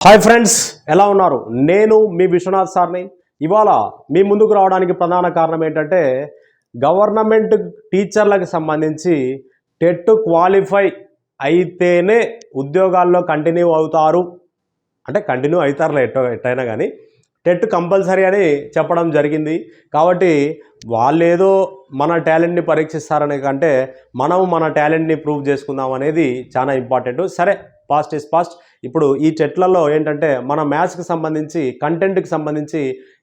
Hi friends, ఎలా ఉన్నారు? నేను మీ విశ్వనాథ్ సార్ని. ఇవాళ మీ ముందుకు రావడానికి ప్రధాన కారణం ఏంటంటే గవర్నమెంట్ టీచర్లకు సంబంధించి టెట్ క్వాలిఫై అయితేనే ఉద్యోగాల్లో కంటిన్యూ అవుతారు, అంటే కంటిన్యూ అవుతారులే ఎట్టయినా కానీ టెట్ కంపల్సరీ అని చెప్పడం జరిగింది. కాబట్టి వాళ్ళేదో మన టాలెంట్ని పరీక్షిస్తారనే కంటే మనం మన టాలెంట్ని ప్రూవ్ చేసుకుందాం అనేది చాలా ఇంపార్టెంట్. సరే, పాస్ట్ ఇస్ పాస్ట్. ఇప్పుడు ఈ టెట్లలో ఏంటంటే మన మ్యాథ్స్కి సంబంధించి కంటెంట్కి సంబంధించి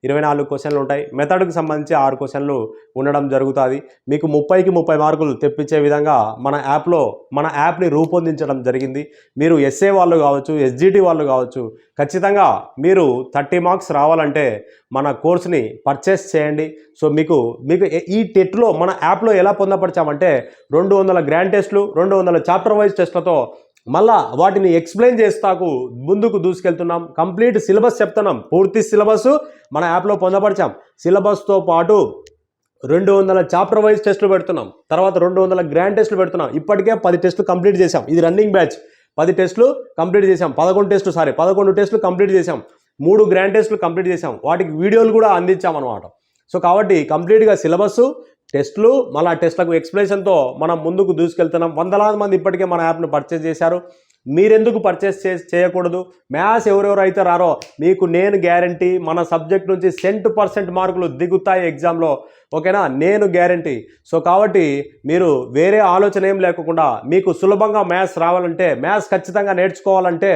24 క్వశ్చన్లు ఉంటాయి, మెథడ్కి సంబంధించి 6 క్వశ్చన్లు ఉండడం జరుగుతుంది. మీకు 30కి 30 మార్కులు తెప్పించే విధంగా మన యాప్ని రూపొందించడం జరిగింది. మీరు ఎస్ఏ వాళ్ళు కావచ్చు, ఎస్జిటి వాళ్ళు కావచ్చు, ఖచ్చితంగా మీరు 30 మార్క్స్ రావాలంటే మన కోర్స్ని పర్చేస్ చేయండి. సో మీకు ఈ టెట్లో మన యాప్లో ఎలా పొందపరిచామంటే 200 గ్రాండ్ టెస్టులు, 200 చాప్టర్ వైజ్ టెస్ట్లతో మళ్ళా వాటిని ఎక్స్ప్లెయిన్ చేస్తాకు ముందుకు దూసుకెళ్తున్నాం. కంప్లీట్ సిలబస్ చెప్తున్నాం, పూర్తి సిలబస్ మన యాప్లో పొందపరిచాం. సిలబస్తో పాటు 200 చాప్టర్ వైజ్ టెస్టులు పెడుతున్నాం, తర్వాత 200 గ్రాండ్ టెస్టులు పెడుతున్నాం. ఇప్పటికే 10 టెస్టులు కంప్లీట్ చేసాం. ఇది రన్నింగ్ బ్యాచ్. 10 టెస్టులు కంప్లీట్ చేసాం, 11 టెస్టులు కంప్లీట్ చేసాం, 3 గ్రాండ్ టెస్టులు కంప్లీట్ చేసాం. వాటికి వీడియోలు కూడా అందించామన్నమాట. సో కాబట్టి కంప్లీట్గా సిలబస్, టెస్టులు, మళ్ళీ టెస్ట్లకు ఎక్స్ప్లెనేషన్తో మనం ముందుకు దూసుకెళ్తున్నాం. వందలాది మంది ఇప్పటికే మన యాప్ను పర్చేస్ చేశారు. మీరెందుకు పర్చేస్ చేయకూడదు? మ్యాథ్స్ ఎవరెవరైతే రారో మీకు నేను గ్యారంటీ మన సబ్జెక్ట్ నుంచి 100% మార్కులు దిగుతాయి ఎగ్జామ్లో, ఓకేనా? నేను గ్యారంటీ. సో కాబట్టి మీరు వేరే ఆలోచన ఏం లేకుండా మీకు సులభంగా మ్యాథ్స్ రావాలంటే, మ్యాథ్స్ ఖచ్చితంగా నేర్చుకోవాలంటే,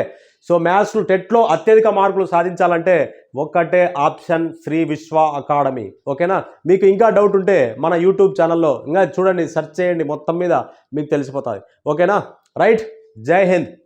సో మ్యాథ్స్ టెట్లో అత్యధిక మార్కులు సాధించాలంటే ఒక్కటే ఆప్షన్, శ్రీ విశ్వ అకాడమీ, ఓకేనా? మీకు ఇంకా డౌట్ ఉంటే మన యూట్యూబ్ ఛానల్లో ఇంకా చూడండి, సెర్చ్ చేయండి, మొత్తం మీద మీకు తెలిసిపోతుంది, ఓకేనా? రైట్. జై హింద్.